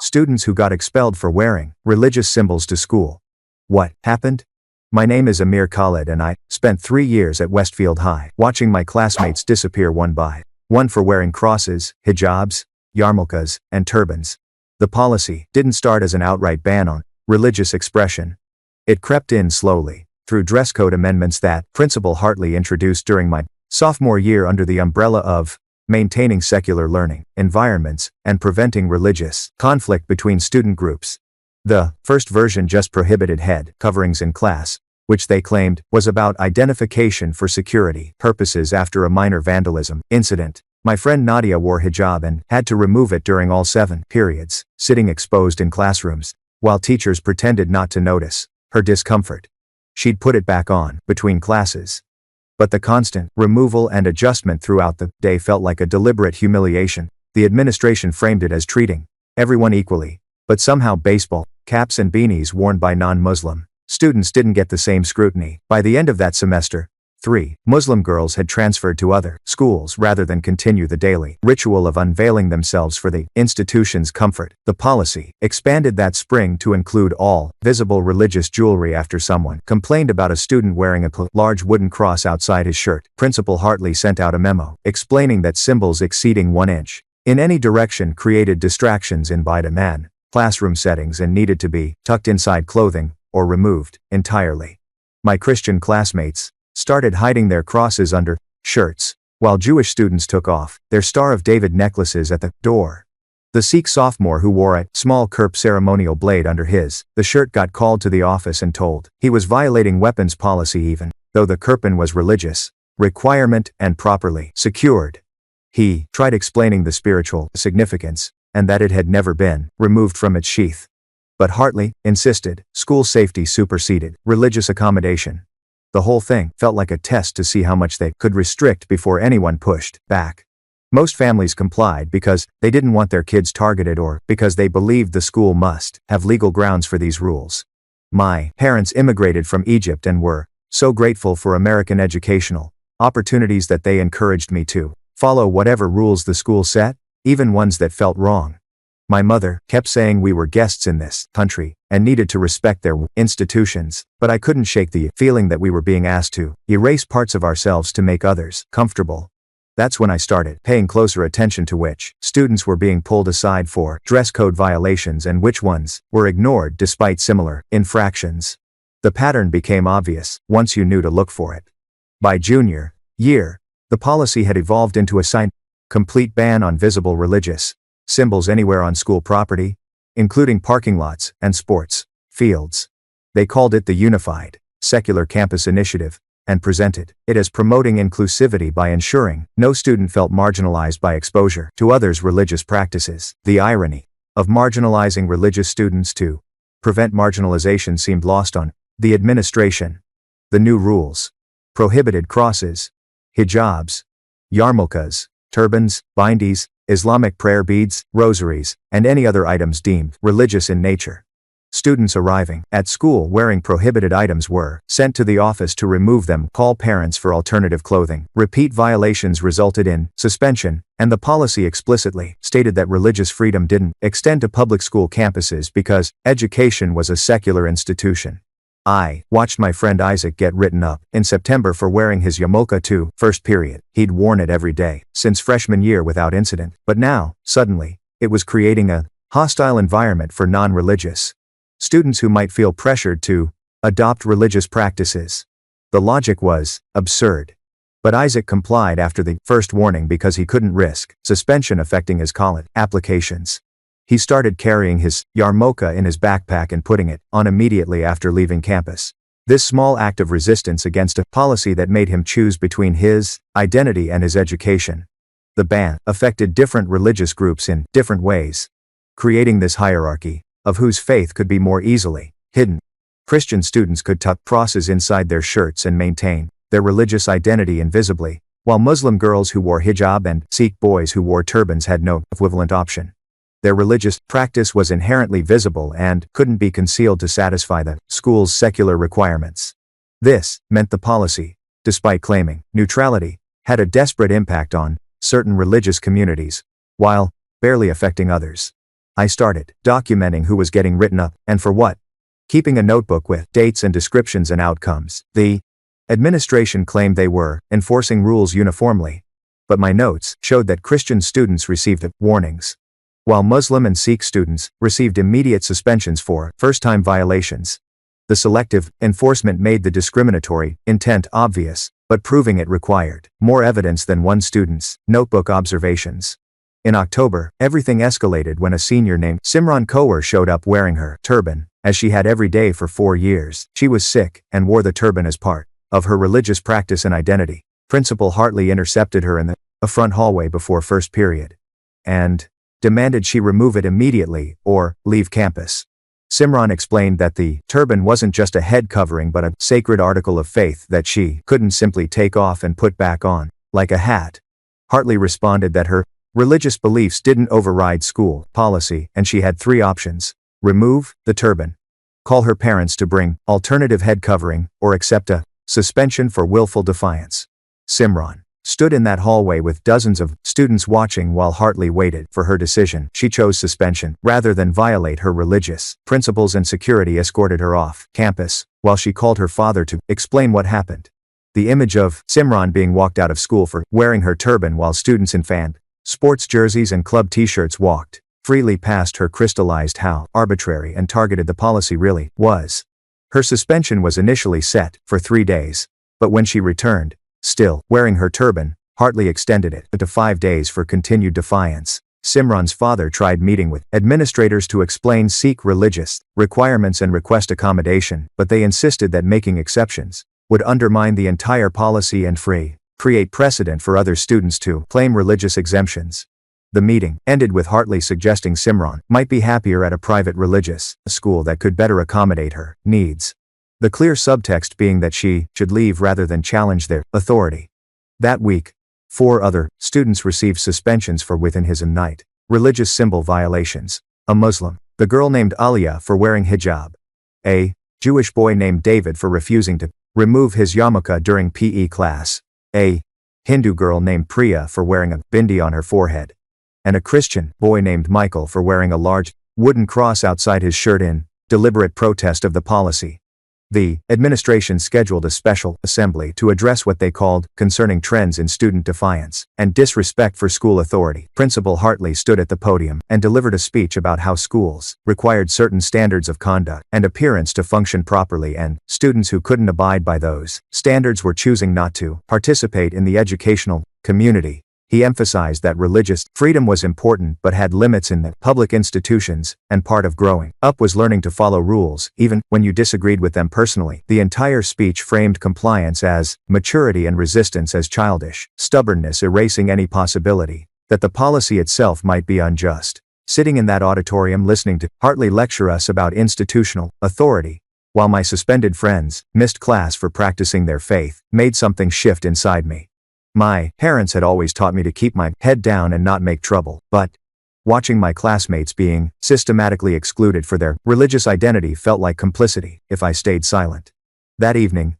Students who got expelled for wearing religious symbols to school. What happened? My name is Amir Khalid and I spent 3 years at Westfield High, watching my classmates disappear one by one for wearing crosses, hijabs, yarmulkes, and turbans. The policy didn't start as an outright ban on religious expression. It crept in slowly, through dress code amendments that Principal Hartley introduced during my sophomore year under the umbrella of maintaining secular learning environments and preventing religious conflict between student groups. The first version just prohibited head coverings in class, which they claimed was about identification for security purposes after a minor vandalism incident. My friend Nadia wore hijab and had to remove it during all 7 periods, sitting exposed in classrooms, while teachers pretended not to notice her discomfort. She'd put it back on between classes. But the constant removal and adjustment throughout the day felt like a deliberate humiliation. The administration framed it as treating everyone equally, but somehow baseball caps and beanies worn by non-Muslim students didn't get the same scrutiny. By the end of that semester, 3 Muslim girls had transferred to other schools rather than continue the daily ritual of unveiling themselves for the institution's comfort. The policy expanded that spring to include all visible religious jewelry after someone complained about a student wearing a large wooden cross outside his shirt. Principal Hartley sent out a memo explaining that symbols exceeding 1 inch in any direction created distractions in by-demand classroom settings and needed to be tucked inside clothing or removed entirely. My Christian classmates started hiding their crosses under shirts, while Jewish students took off their Star of David necklaces at the door. The Sikh sophomore who wore a small Kerp ceremonial blade under the shirt got called to the office and told he was violating weapons policy even though the kirpan was religious requirement and properly secured. He tried explaining the spiritual significance and that it had never been removed from its sheath. But Hartley insisted school safety superseded religious accommodation. The whole thing felt like a test to see how much they could restrict before anyone pushed back. Most families complied because they didn't want their kids targeted or because they believed the school must have legal grounds for these rules. My parents immigrated from Egypt and were so grateful for American educational opportunities that they encouraged me to follow whatever rules the school set, even ones that felt wrong. My mother kept saying we were guests in this country and needed to respect their institutions, but I couldn't shake the feeling that we were being asked to erase parts of ourselves to make others comfortable. That's when I started paying closer attention to which students were being pulled aside for dress code violations and which ones were ignored despite similar infractions. The pattern became obvious once you knew to look for it. By junior year, the policy had evolved into a complete ban on visible religious symbols anywhere on school property, including parking lots and sports fields. They called it the Unified Secular Campus Initiative and presented it as promoting inclusivity by ensuring no student felt marginalized by exposure to others' religious practices. The irony of marginalizing religious students to prevent marginalization seemed lost on the administration. The new rules prohibited crosses, hijabs, yarmulkes, turbans, bindies, Islamic prayer beads, rosaries, and any other items deemed religious in nature. Students arriving at school wearing prohibited items were sent to the office to remove them, call parents for alternative clothing. Repeat violations resulted in suspension, and the policy explicitly stated that religious freedom didn't extend to public school campuses because education was a secular institution. I watched my friend Isaac get written up in September for wearing his yarmulke to first period. He'd worn it every day since freshman year without incident, but now, suddenly, it was creating a hostile environment for non-religious students who might feel pressured to adopt religious practices. The logic was absurd. But Isaac complied after the first warning because he couldn't risk suspension affecting his college applications. He started carrying his yarmulke in his backpack and putting it on immediately after leaving campus. This small act of resistance against a policy that made him choose between his identity and his education. The ban affected different religious groups in different ways, creating this hierarchy of whose faith could be more easily hidden. Christian students could tuck crosses inside their shirts and maintain their religious identity invisibly, while Muslim girls who wore hijab and Sikh boys who wore turbans had no equivalent option. Their religious practice was inherently visible and couldn't be concealed to satisfy the school's secular requirements. This meant the policy, despite claiming neutrality, had a desperate impact on certain religious communities, while barely affecting others. I started documenting who was getting written up and for what, keeping a notebook with dates and descriptions and outcomes. The administration claimed they were enforcing rules uniformly, but my notes showed that Christian students received warnings, while Muslim and Sikh students received immediate suspensions for first-time violations. The selective enforcement made the discriminatory intent obvious, but proving it required more evidence than one student's notebook observations. In October, everything escalated when a senior named Simran Kaur showed up wearing her turban, as she had every day for 4 years. She was Sikh and wore the turban as part of her religious practice and identity. Principal Hartley intercepted her in the front hallway before first period and demanded she remove it immediately or leave campus. Simran explained that the turban wasn't just a head covering but a sacred article of faith that she couldn't simply take off and put back on, like a hat. Hartley responded that her religious beliefs didn't override school policy and she had 3 options: remove the turban, call her parents to bring alternative head covering, or accept a suspension for willful defiance. Simran stood in that hallway with dozens of students watching while Hartley waited for her decision. She chose suspension rather than violate her religious principles, and security escorted her off campus while she called her father to explain what happened. The image of Simran being walked out of school for wearing her turban while students in sports jerseys and club t-shirts walked freely past her crystallized how arbitrary and targeted the policy really was. Her suspension was initially set for 3 days, but when she returned, still wearing her turban, Hartley extended it to 5 days for continued defiance. Simran's father tried meeting with administrators to explain Sikh religious requirements and request accommodation, but they insisted that making exceptions would undermine the entire policy and create precedent for other students to claim religious exemptions. The meeting ended with Hartley suggesting Simran might be happier at a private religious school that could better accommodate her needs. The clear subtext being that she should leave rather than challenge their authority. That week, 4 other students received suspensions for within his night religious symbol violations. A Muslim, the girl named Alia, for wearing hijab. A Jewish boy named David for refusing to remove his yarmulke during PE class. A Hindu girl named Priya for wearing a bindi on her forehead. And a Christian boy named Michael for wearing a large wooden cross outside his shirt in deliberate protest of the policy. The administration scheduled a special assembly to address what they called concerning trends in student defiance and disrespect for school authority. Principal Hartley stood at the podium and delivered a speech about how schools required certain standards of conduct and appearance to function properly, and students who couldn't abide by those standards were choosing not to participate in the educational community. He emphasized that religious freedom was important but had limits in the public institutions, and part of growing up was learning to follow rules, even when you disagreed with them personally. The entire speech framed compliance as maturity and resistance as childish stubbornness, erasing any possibility that the policy itself might be unjust. Sitting in that auditorium listening to Hartley lecture us about institutional authority, while my suspended friends missed class for practicing their faith, made something shift inside me. My parents had always taught me to keep my head down and not make trouble, but watching my classmates being systematically excluded for their religious identity felt like complicity if I stayed silent. That evening,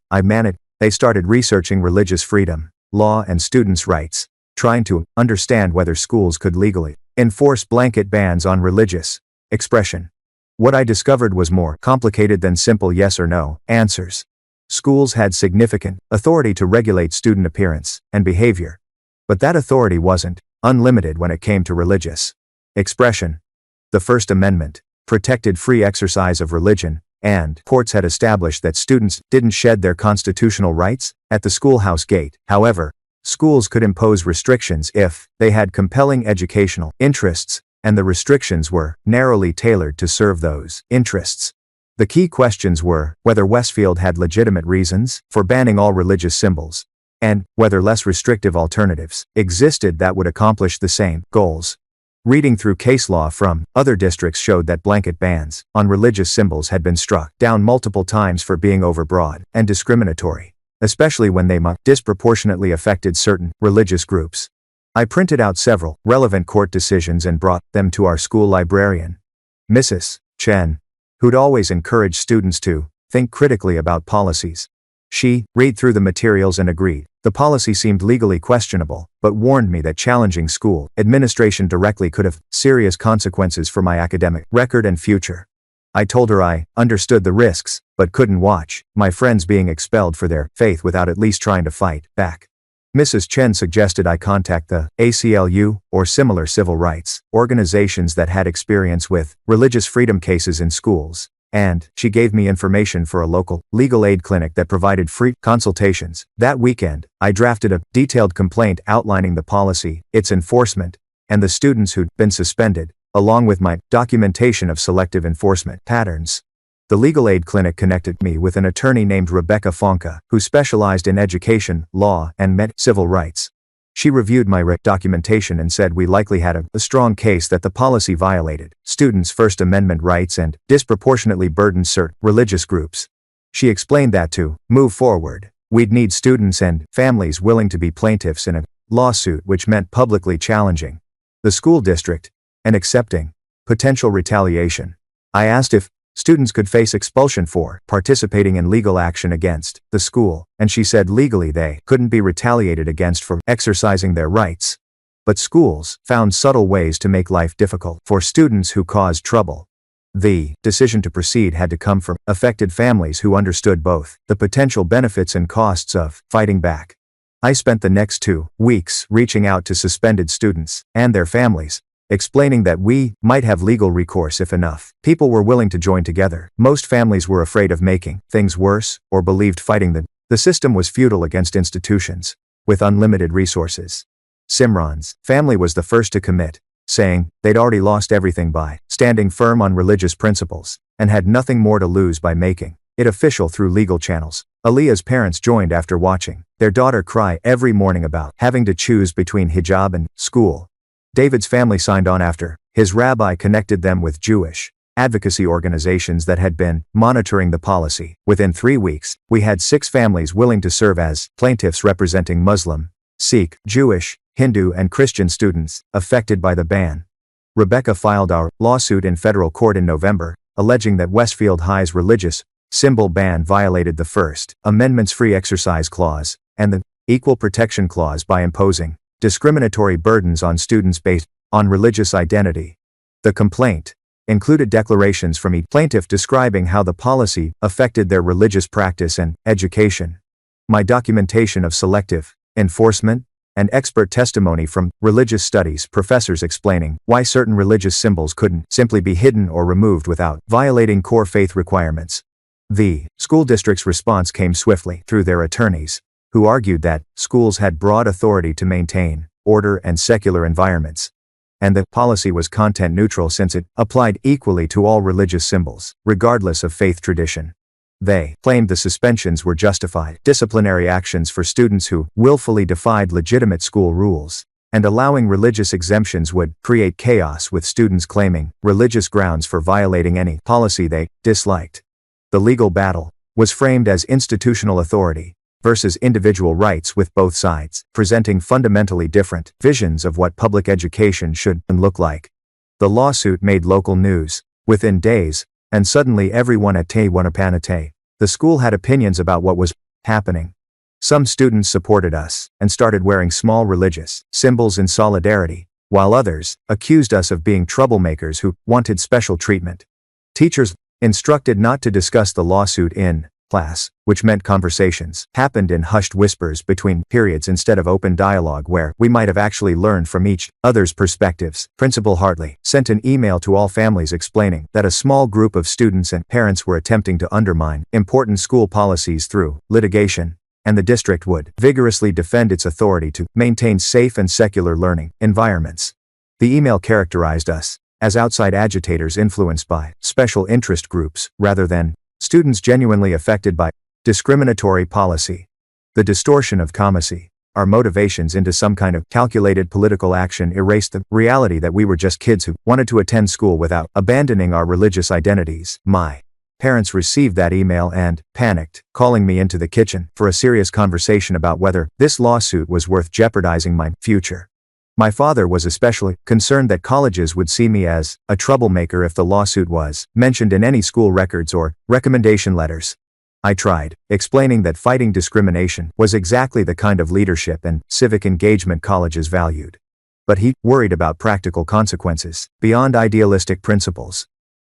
they started researching religious freedom, law and students' rights, trying to understand whether schools could legally enforce blanket bans on religious expression. What I discovered was more complicated than simple yes or no answers. Schools had significant authority to regulate student appearance and behavior, but that authority wasn't unlimited when it came to religious expression. The First Amendment protected free exercise of religion, and courts had established that students didn't shed their constitutional rights at the schoolhouse gate. However, schools could impose restrictions if they had compelling educational interests, and the restrictions were narrowly tailored to serve those interests. The key questions were whether Westfield had legitimate reasons for banning all religious symbols, and whether less restrictive alternatives existed that would accomplish the same goals. Reading through case law from other districts showed that blanket bans on religious symbols had been struck down multiple times for being overbroad and discriminatory, especially when they disproportionately affected certain religious groups. I printed out several relevant court decisions and brought them to our school librarian, Mrs. Chen, who'd always encouraged students to think critically about policies. She read through the materials and agreed The policy seemed legally questionable, but warned me that challenging school administration directly could have serious consequences for my academic record and future. I told her I understood the risks, but couldn't watch my friends being expelled for their faith without at least trying to fight back. Mrs. Chen suggested I contact the ACLU or similar civil rights organizations that had experience with religious freedom cases in schools, and she gave me information for a local legal aid clinic that provided free consultations. That weekend, I drafted a detailed complaint outlining the policy, its enforcement, and the students who'd been suspended, along with my documentation of selective enforcement patterns. The legal aid clinic connected me with an attorney named Rebecca Fonka, who specialized in education, law, and civil rights. She reviewed my documentation and said we likely had a strong case that the policy violated students' First Amendment rights and disproportionately burdened certain religious groups. She explained that to move forward, we'd need students and families willing to be plaintiffs in a lawsuit, which meant publicly challenging the school district and accepting potential retaliation. I asked if students could face expulsion for participating in legal action against the school, and she said legally they couldn't be retaliated against for exercising their rights. But schools found subtle ways to make life difficult for students who caused trouble. The decision to proceed had to come from affected families who understood both the potential benefits and costs of fighting back. I spent the next 2 weeks reaching out to suspended students and their families, explaining that we might have legal recourse if enough people were willing to join together. Most families were afraid of making things worse, or believed fighting the system was futile against institutions with unlimited resources. Simran's family was the first to commit, saying they'd already lost everything by standing firm on religious principles, and had nothing more to lose by making it official through legal channels. Aliyah's parents joined after watching their daughter cry every morning about having to choose between hijab and school. David's family signed on after his rabbi connected them with Jewish advocacy organizations that had been monitoring the policy. Within 3 weeks, we had 6 families willing to serve as plaintiffs representing Muslim, Sikh, Jewish, Hindu, and Christian students affected by the ban. Rebecca filed our lawsuit in federal court in November, alleging that Westfield High's religious symbol ban violated the First Amendment's Free Exercise Clause and the Equal Protection Clause by imposing discriminatory burdens on students based on religious identity. The complaint included declarations from each plaintiff describing how the policy affected their religious practice and education. My documentation of selective enforcement and expert testimony from religious studies professors explaining why certain religious symbols couldn't simply be hidden or removed without violating core faith requirements. The school district's response came swiftly through their attorneys, who argued that schools had broad authority to maintain order and secular environments, and the policy was content neutral since it applied equally to all religious symbols, regardless of faith tradition. They claimed the suspensions were justified disciplinary actions for students who willfully defied legitimate school rules, and allowing religious exemptions would create chaos with students claiming religious grounds for violating any policy they disliked. The legal battle was framed as institutional authority versus individual rights, with both sides presenting fundamentally different visions of what public education should look like. The lawsuit made local news within days, and suddenly everyone at Tewanapanaté, the school, had opinions about what was happening. Some students supported us and started wearing small religious symbols in solidarity, while others accused us of being troublemakers who wanted special treatment. Teachers instructed not to discuss the lawsuit in class, which meant conversations happened in hushed whispers between periods instead of open dialogue where we might have actually learned from each other's perspectives. Principal Hartley sent an email to all families explaining that a small group of students and parents were attempting to undermine important school policies through litigation, and the district would vigorously defend its authority to maintain safe and secular learning environments. The email characterized us as outside agitators influenced by special interest groups rather than students genuinely affected by discriminatory policy. The distortion of commissary, our motivations into some kind of calculated political action, erased the reality that we were just kids who wanted to attend school without abandoning our religious identities. My parents received that email and panicked, calling me into the kitchen for a serious conversation about whether this lawsuit was worth jeopardizing my future. My father was especially concerned that colleges would see me as a troublemaker if the lawsuit was mentioned in any school records or recommendation letters. I tried, explaining that fighting discrimination was exactly the kind of leadership and civic engagement colleges valued. But he worried about practical consequences, beyond idealistic principles.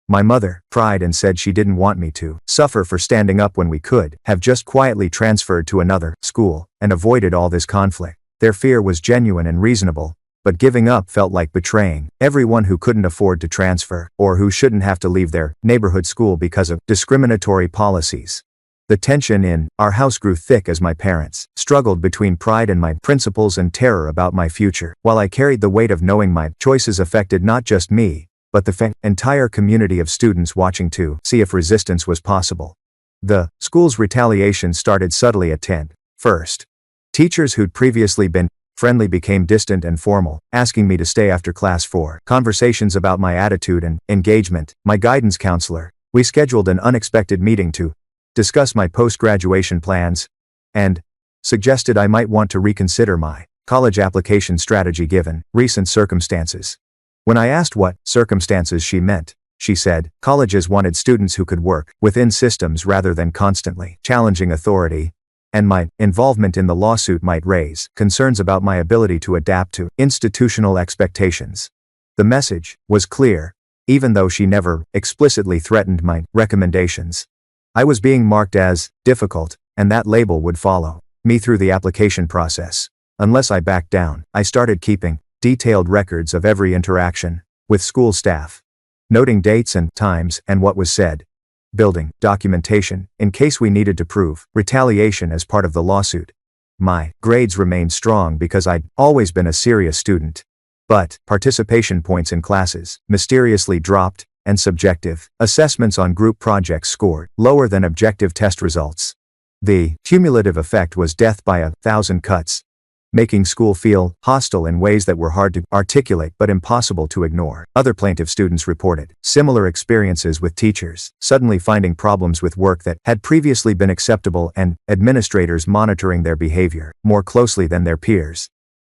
My mother cried and said she didn't want me to suffer for standing up when we could have just quietly transferred to another school and avoided all this conflict. Their fear was genuine and reasonable, but giving up felt like betraying everyone who couldn't afford to transfer or who shouldn't have to leave their neighborhood school because of discriminatory policies. The tension in our house grew thick as my parents struggled between pride in my principles and terror about my future, while I carried the weight of knowing my choices affected not just me, but the entire community of students watching to see if resistance was possible. The school's retaliation started subtly at 10. First, teachers who'd previously been friendly became distant and formal, asking me to stay after class for conversations about my attitude and engagement. My guidance counselor, we scheduled an unexpected meeting to discuss my post-graduation plans, and suggested I might want to reconsider my college application strategy given recent circumstances. When I asked what circumstances she meant, she said, colleges wanted students who could work within systems rather than constantly challenging authority, and my involvement in the lawsuit might raise concerns about my ability to adapt to institutional expectations. The message was clear, even though she never explicitly threatened my recommendations. I was being marked as difficult, and that label would follow me through the application process. Unless I backed down, I started keeping detailed records of every interaction with school staff, noting dates and times and what was said, building documentation in case we needed to prove retaliation as part of the lawsuit. My grades remained strong because I'd always been a serious student, but participation points in classes mysteriously dropped, and subjective assessments on group projects scored lower than objective test results. The cumulative effect was death by 1,000 cuts, making school feel hostile in ways that were hard to articulate but impossible to ignore. Other plaintiff students reported similar experiences with teachers suddenly finding problems with work that had previously been acceptable and administrators monitoring their behavior more closely than their peers.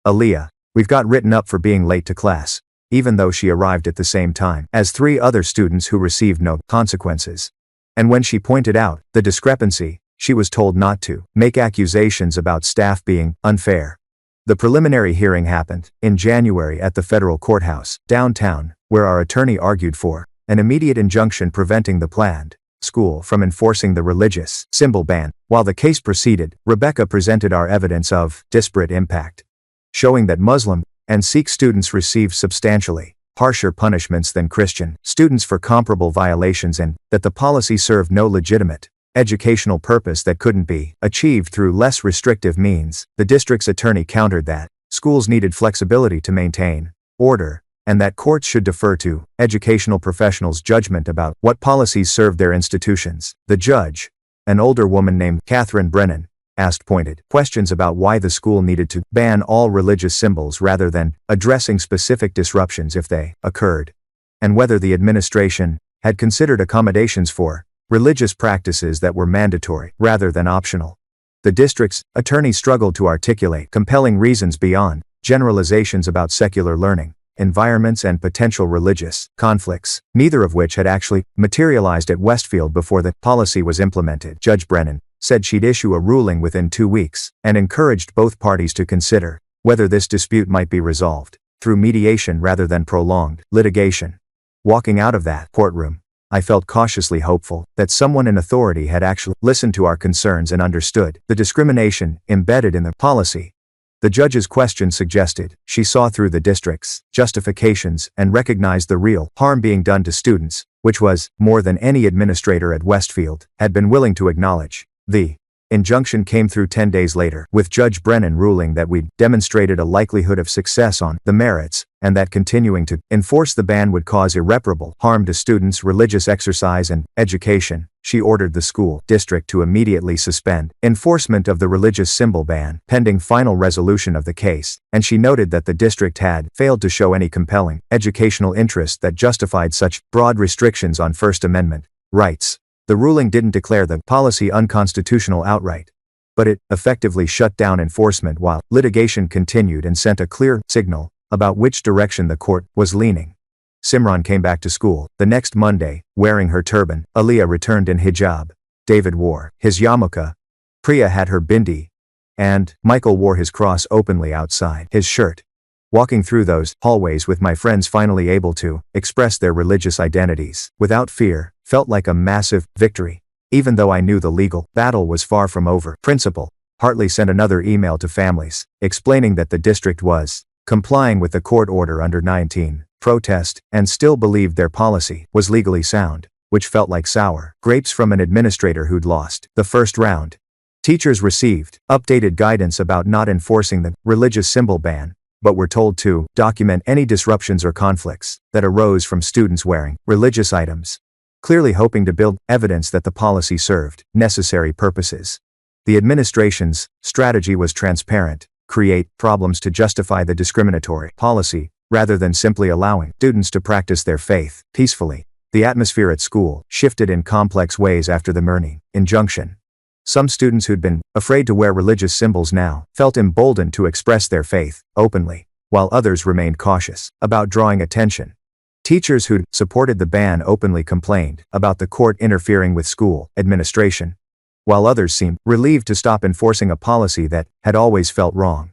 Aaliyah, we've got written up for being late to class, even though she arrived at the same time as 3 other students who received no consequences. And when she pointed out the discrepancy, she was told not to make accusations about staff being unfair. The preliminary hearing happened in January at the federal courthouse downtown, where our attorney argued for an immediate injunction preventing the planned school from enforcing the religious symbol ban. While the case proceeded, Rebecca presented our evidence of disparate impact, showing that Muslim and Sikh students received substantially harsher punishments than Christian students for comparable violations and that the policy served no legitimate educational purpose that couldn't be achieved through less restrictive means. The district's attorney countered that schools needed flexibility to maintain order, and that courts should defer to educational professionals' judgment about what policies served their institutions. The judge, an older woman named Catherine Brennan, asked pointed questions about why the school needed to ban all religious symbols rather than addressing specific disruptions if they occurred, and whether the administration had considered accommodations for religious practices that were mandatory rather than optional. The district's attorney struggled to articulate compelling reasons beyond generalizations about secular learning environments and potential religious conflicts, neither of which had actually materialized at Westfield before the policy was implemented. Judge Brennan said she'd issue a ruling within 2 weeks and encouraged both parties to consider whether this dispute might be resolved through mediation rather than prolonged litigation. Walking out of that courtroom, I felt cautiously hopeful that someone in authority had actually listened to our concerns and understood the discrimination embedded in the policy. The judge's question suggested she saw through the district's justifications and recognized the real harm being done to students, which was more than any administrator at Westfield had been willing to acknowledge. The injunction came through 10 days later, with Judge Brennan ruling that we'd demonstrated a likelihood of success on the merits, and that continuing to enforce the ban would cause irreparable harm to students' religious exercise and education. She ordered the school district to immediately suspend enforcement of the religious symbol ban, pending final resolution of the case, and she noted that the district had failed to show any compelling educational interest that justified such broad restrictions on First Amendment rights. The ruling didn't declare the policy unconstitutional outright, but it effectively shut down enforcement while litigation continued and sent a clear signal about which direction the court was leaning. Simran came back to school the next Monday, wearing her turban. Aaliyah returned in hijab, David wore his yarmulke, Priya had her bindi, and Michael wore his cross openly outside his shirt. Walking through those hallways with my friends finally able to express their religious identities without fear felt like a massive victory. Even though I knew the legal battle was far from over, Principal Hartley sent another email to families, explaining that the district was complying with the court order under 19 protest and still believed their policy was legally sound, which felt like sour grapes from an administrator who'd lost the first round. Teachers received updated guidance about not enforcing the religious symbol ban, but were told to document any disruptions or conflicts that arose from students wearing religious items, clearly hoping to build evidence that the policy served necessary purposes. The administration's strategy was transparent: create problems to justify the discriminatory policy, rather than simply allowing students to practice their faith peacefully. The atmosphere at school shifted in complex ways after the Murney injunction. Some students who'd been afraid to wear religious symbols now felt emboldened to express their faith openly, while others remained cautious about drawing attention. Teachers who'd supported the ban openly complained about the court interfering with school administration, while others seemed relieved to stop enforcing a policy that had always felt wrong.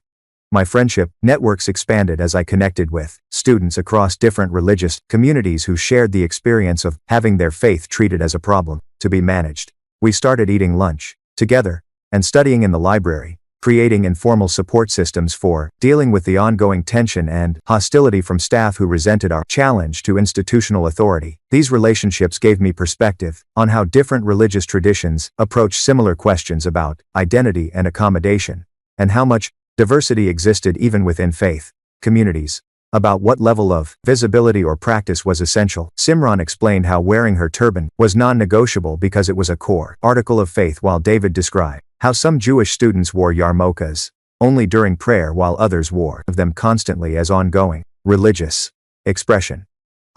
My friendship networks expanded as I connected with students across different religious communities who shared the experience of having their faith treated as a problem to be managed. We started eating lunch together and studying in the library, creating informal support systems for dealing with the ongoing tension and hostility from staff who resented our challenge to institutional authority. These relationships gave me perspective on how different religious traditions approach similar questions about identity and accommodation, and how much diversity existed even within faith communities. About what level of visibility or practice was essential, Simran explained how wearing her turban was non-negotiable because it was a core article of faith, while David described how some Jewish students wore yarmulkes only during prayer while others wore them constantly as ongoing religious expression.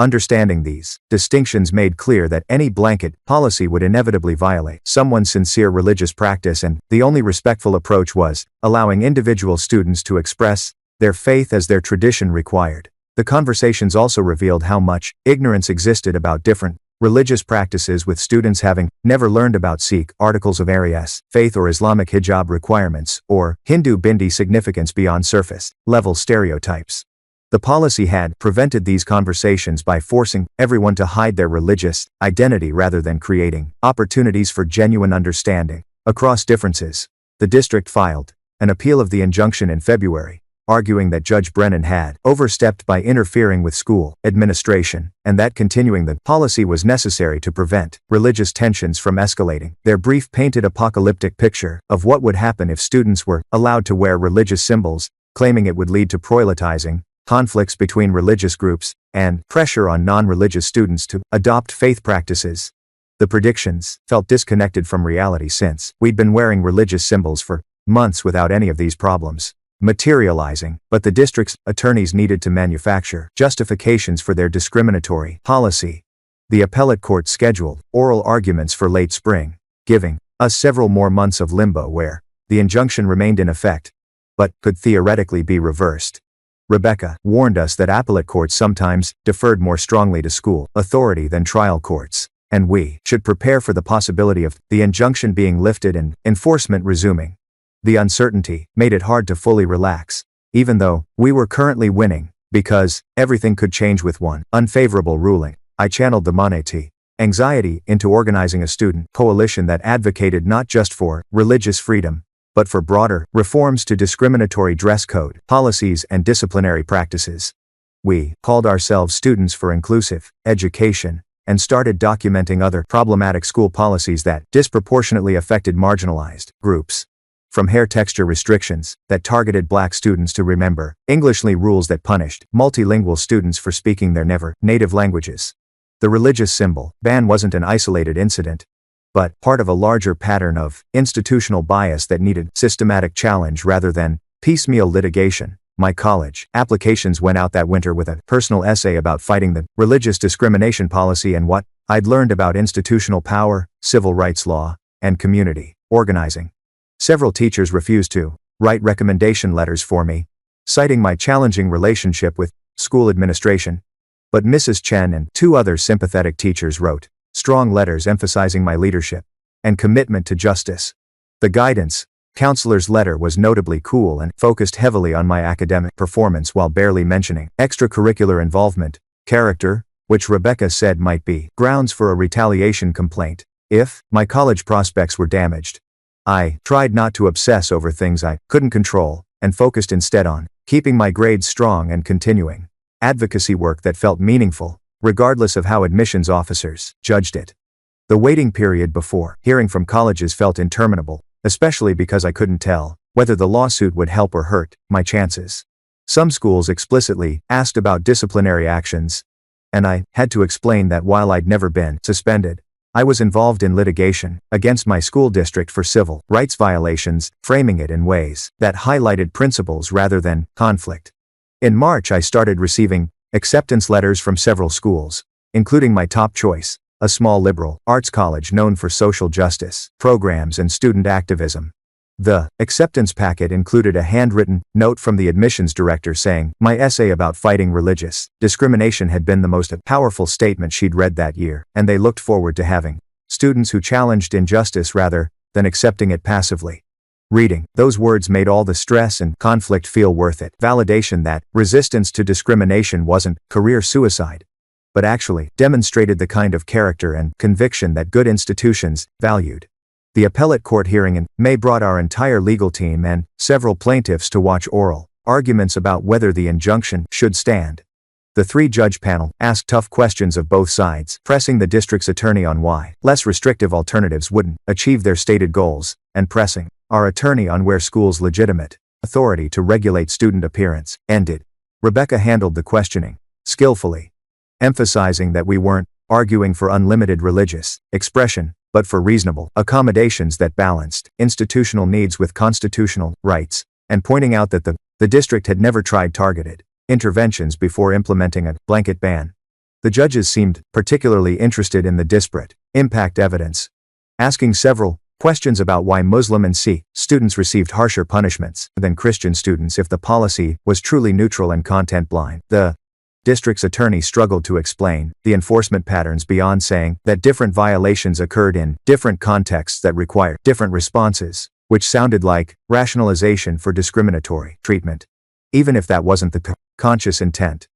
Understanding these distinctions made clear that any blanket policy would inevitably violate someone's sincere religious practice, and the only respectful approach was allowing individual students to express their faith as their tradition required. The conversations also revealed how much ignorance existed about different religious practices, with students having never learned about Sikh articles of Arias faith or Islamic hijab requirements or Hindu bindi significance beyond surface level stereotypes. The policy had prevented these conversations by forcing everyone to hide their religious identity rather than creating opportunities for genuine understanding across differences. The district filed an appeal of the injunction in February, arguing that Judge Brennan had overstepped by interfering with school administration, and that continuing the policy was necessary to prevent religious tensions from escalating. Their brief painted apocalyptic picture of what would happen if students were allowed to wear religious symbols, claiming it would lead to proselytizing, conflicts between religious groups, and pressure on non-religious students to adopt faith practices. The predictions felt disconnected from reality, since we'd been wearing religious symbols for months without any of these problems materializing, but the district's attorneys needed to manufacture justifications for their discriminatory policy. The appellate court scheduled oral arguments for late spring, giving us several more months of limbo where the injunction remained in effect, but could theoretically be reversed. Rebecca warned us that appellate courts sometimes deferred more strongly to school authority than trial courts, and we should prepare for the possibility of the injunction being lifted and enforcement resuming. The uncertainty made it hard to fully relax, even though we were currently winning, because everything could change with one unfavorable ruling. I channeled the monete anxiety into organizing a student coalition that advocated not just for religious freedom, but for broader reforms to discriminatory dress code policies and disciplinary practices. We called ourselves Students for Inclusive Education and started documenting other problematic school policies that disproportionately affected marginalized groups. From hair texture restrictions that targeted Black students to remember Englishly rules that punished multilingual students for speaking their never native languages. The religious symbol ban wasn't an isolated incident, but part of a larger pattern of institutional bias that needed systematic challenge rather than piecemeal litigation. My college applications went out that winter with a personal essay about fighting the religious discrimination policy and what I'd learned about institutional power, civil rights law, and community organizing. Several teachers refused to write recommendation letters for me, citing my challenging relationship with school administration. But Mrs. Chen and two other sympathetic teachers wrote strong letters emphasizing my leadership and commitment to justice. The guidance counselor's letter was notably cool and focused heavily on my academic performance while barely mentioning extracurricular involvement, character, which Rebecca said might be grounds for a retaliation complaint if my college prospects were damaged. I tried not to obsess over things I couldn't control and focused instead on keeping my grades strong and continuing advocacy work that felt meaningful, regardless of how admissions officers judged it. The waiting period before hearing from colleges felt interminable, especially because I couldn't tell whether the lawsuit would help or hurt my chances. Some schools explicitly asked about disciplinary actions, and I had to explain that while I'd never been suspended, I was involved in litigation against my school district for civil rights violations, framing it in ways that highlighted principles rather than conflict. In March, I started receiving acceptance letters from several schools, including my top choice, a small liberal arts college known for social justice programs and student activism. The acceptance packet included a handwritten note from the admissions director saying my essay about fighting religious discrimination had been the most powerful statement she'd read that year, and they looked forward to having students who challenged injustice rather than accepting it passively. Reading those words made all the stress and conflict feel worth it. Validation that resistance to discrimination wasn't career suicide, but actually demonstrated the kind of character and conviction that good institutions valued. The appellate court hearing in May brought our entire legal team and several plaintiffs to watch oral arguments about whether the injunction should stand. The three-judge panel asked tough questions of both sides, pressing the district's attorney on why less restrictive alternatives wouldn't achieve their stated goals, and pressing our attorney on where schools' legitimate authority to regulate student appearance ended. Rebecca handled the questioning skillfully, emphasizing that we weren't arguing for unlimited religious expression, but for reasonable accommodations that balanced institutional needs with constitutional rights, and pointing out that the district had never tried targeted interventions before implementing a blanket ban. The judges seemed particularly interested in the disparate impact evidence, asking several questions about why Muslim and Sikh students received harsher punishments than Christian students if the policy was truly neutral and content blind. The district's attorney struggled to explain the enforcement patterns beyond saying that different violations occurred in different contexts that required different responses, which sounded like rationalization for discriminatory treatment, even if that wasn't the conscious intent.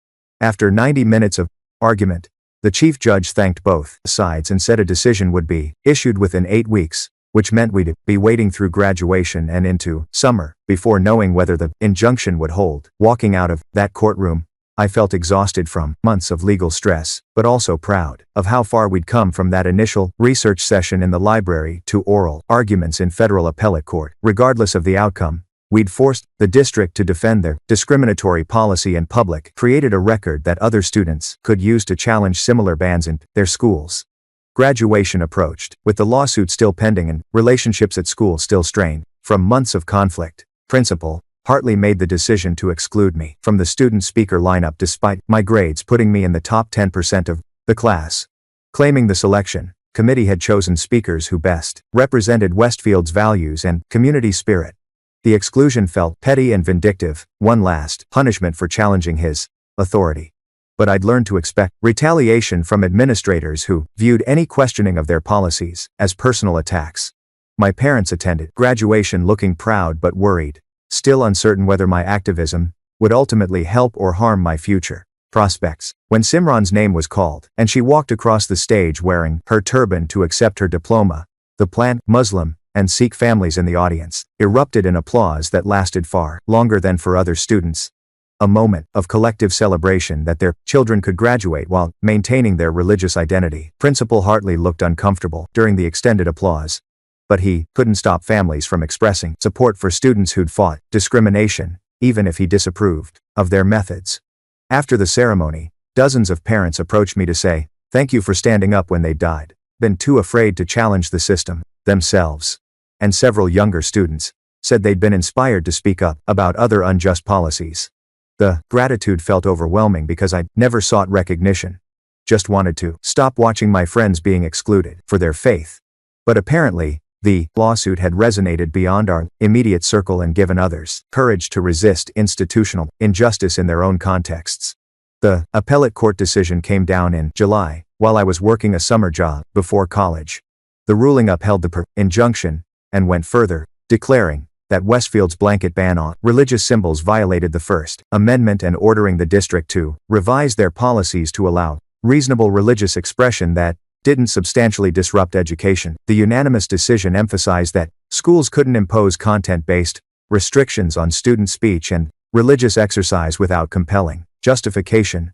After 90 minutes of argument, the chief judge thanked both sides and said a decision would be issued within 8 weeks, which meant we'd be waiting through graduation and into summer before knowing whether the injunction would hold. Walking out of that courtroom, I felt exhausted from months of legal stress, but also proud of how far we'd come from that initial research session in the library to oral arguments in federal appellate court. Regardless of the outcome, we'd forced the district to defend their discriminatory policy in public, created a record that other students could use to challenge similar bans in their schools. Graduation approached, with the lawsuit still pending and relationships at school still strained from months of conflict. Principal Hartley made the decision to exclude me from the student speaker lineup despite my grades putting me in the top 10% of the class, claiming the selection committee had chosen speakers who best represented Westfield's values and community spirit. The exclusion felt petty and vindictive, one last punishment for challenging his authority. But I'd learned to expect retaliation from administrators who viewed any questioning of their policies as personal attacks. My parents attended graduation looking proud but worried, still uncertain whether my activism would ultimately help or harm my future prospects. When Simran's name was called, and she walked across the stage wearing her turban to accept her diploma, the planned Muslim and Sikh families in the audience erupted in applause that lasted far longer than for other students. A moment of collective celebration that their children could graduate while maintaining their religious identity. Principal Hartley looked uncomfortable during the extended applause, but he couldn't stop families from expressing support for students who'd fought discrimination, even if he disapproved of their methods. After the ceremony, dozens of parents approached me to say, "Thank you for standing up when they died, been too afraid to challenge the system themselves." And several younger students said they'd been inspired to speak up about other unjust policies. The gratitude felt overwhelming because I'd never sought recognition, just wanted to stop watching my friends being excluded for their faith. But apparently, the lawsuit had resonated beyond our immediate circle and given others courage to resist institutional injustice in their own contexts. The appellate court decision came down in July, while I was working a summer job before college. The ruling upheld the injunction and went further, declaring that Westfield's blanket ban on religious symbols violated the First Amendment and ordering the district to revise their policies to allow reasonable religious expression that didn't substantially disrupt education. The unanimous decision emphasized that schools couldn't impose content-based restrictions on student speech and religious exercise without compelling justification,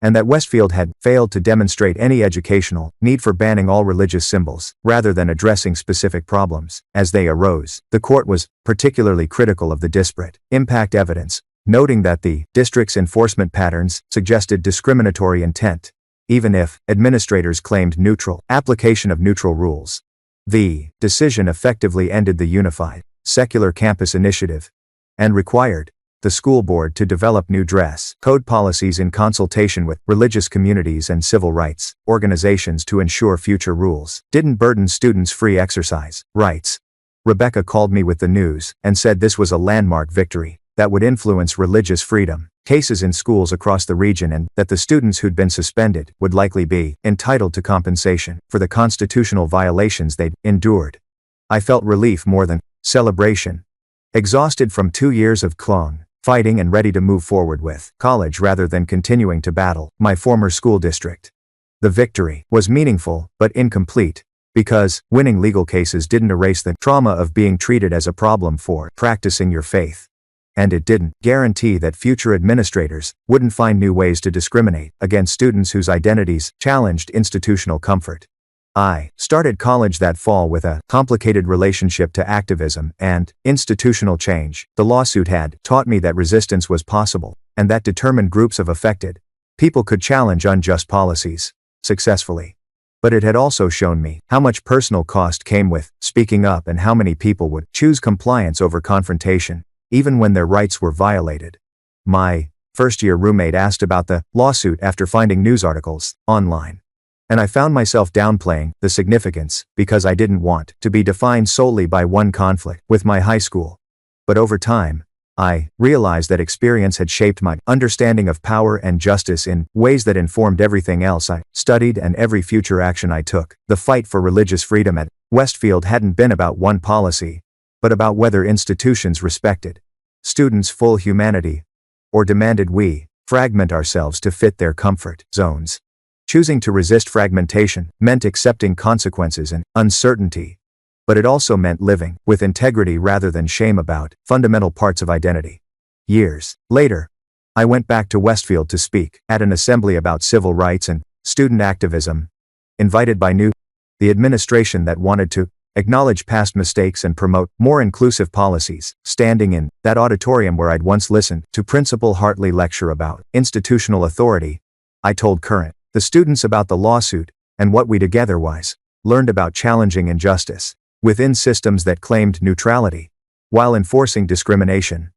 and that Westfield had failed to demonstrate any educational need for banning all religious symbols, rather than addressing specific problems as they arose. The court was particularly critical of the disparate impact evidence, noting that the district's enforcement patterns suggested discriminatory intent, even if administrators claimed neutral application of neutral rules. The decision effectively ended the unified secular campus initiative and required the school board to develop new dress code policies in consultation with religious communities and civil rights organizations to ensure future rules didn't burden students' free exercise rights. Rebecca called me with the news and said this was a landmark victory that would influence religious freedom cases in schools across the region, and that the students who'd been suspended would likely be entitled to compensation for the constitutional violations they'd endured. I felt relief more than celebration. Exhausted from 2 years of fighting and ready to move forward with college rather than continuing to battle my former school district. The victory was meaningful, but incomplete, because winning legal cases didn't erase the trauma of being treated as a problem for practicing your faith. And it didn't guarantee that future administrators wouldn't find new ways to discriminate against students whose identities challenged institutional comfort. I started college that fall with a complicated relationship to activism and institutional change. The lawsuit had taught me that resistance was possible, and that determined groups of affected people could challenge unjust policies successfully. But it had also shown me how much personal cost came with speaking up and how many people would choose compliance over confrontation, even when their rights were violated. My first-year roommate asked about the lawsuit after finding news articles online, and I found myself downplaying the significance because I didn't want to be defined solely by one conflict with my high school. But over time, I realized that experience had shaped my understanding of power and justice in ways that informed everything else I studied and every future action I took. The fight for religious freedom at Westfield hadn't been about one policy, but about whether institutions respected students' full humanity, or demanded we fragment ourselves to fit their comfort zones. Choosing to resist fragmentation meant accepting consequences and uncertainty, but it also meant living with integrity rather than shame about fundamental parts of identity. Years later, I went back to Westfield to speak at an assembly about civil rights and student activism, invited by the administration that wanted to acknowledge past mistakes and promote more inclusive policies. Standing in that auditorium where I'd once listened to Principal Hartley lecture about institutional authority, I told the students about the lawsuit and what we'd otherwise learned about challenging injustice within systems that claimed neutrality while enforcing discrimination.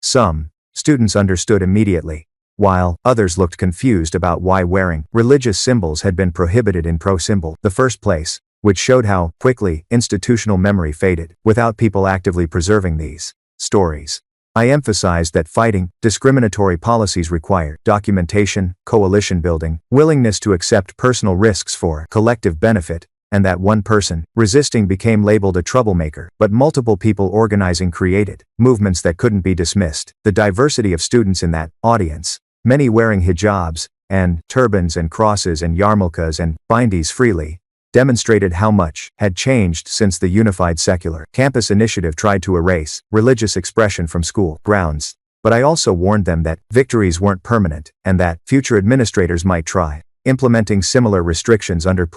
Some students understood immediately, while others looked confused about why wearing religious symbols had been prohibited in the first place, which showed how quickly institutional memory faded without people actively preserving these stories. I emphasized that fighting discriminatory policies required documentation, coalition building, willingness to accept personal risks for collective benefit, and that one person resisting became labeled a troublemaker, but multiple people organizing created movements that couldn't be dismissed. The diversity of students in that audience, many wearing hijabs, and turbans and crosses and yarmulkes and bindis freely, demonstrated how much had changed since the unified secular campus initiative tried to erase religious expression from school grounds. But I also warned them that victories weren't permanent, and that future administrators might try implementing similar restrictions under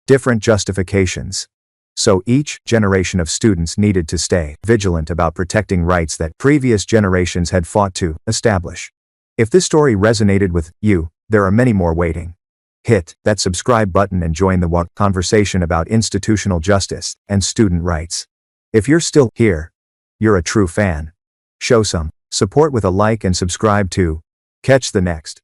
different justifications. So each generation of students needed to stay vigilant about protecting rights that previous generations had fought to establish. If this story resonated with you, there are many more waiting. Hit that subscribe button and join the conversation about institutional justice and student rights. If you're still here, you're a true fan. Show some support with a like and subscribe to catch the next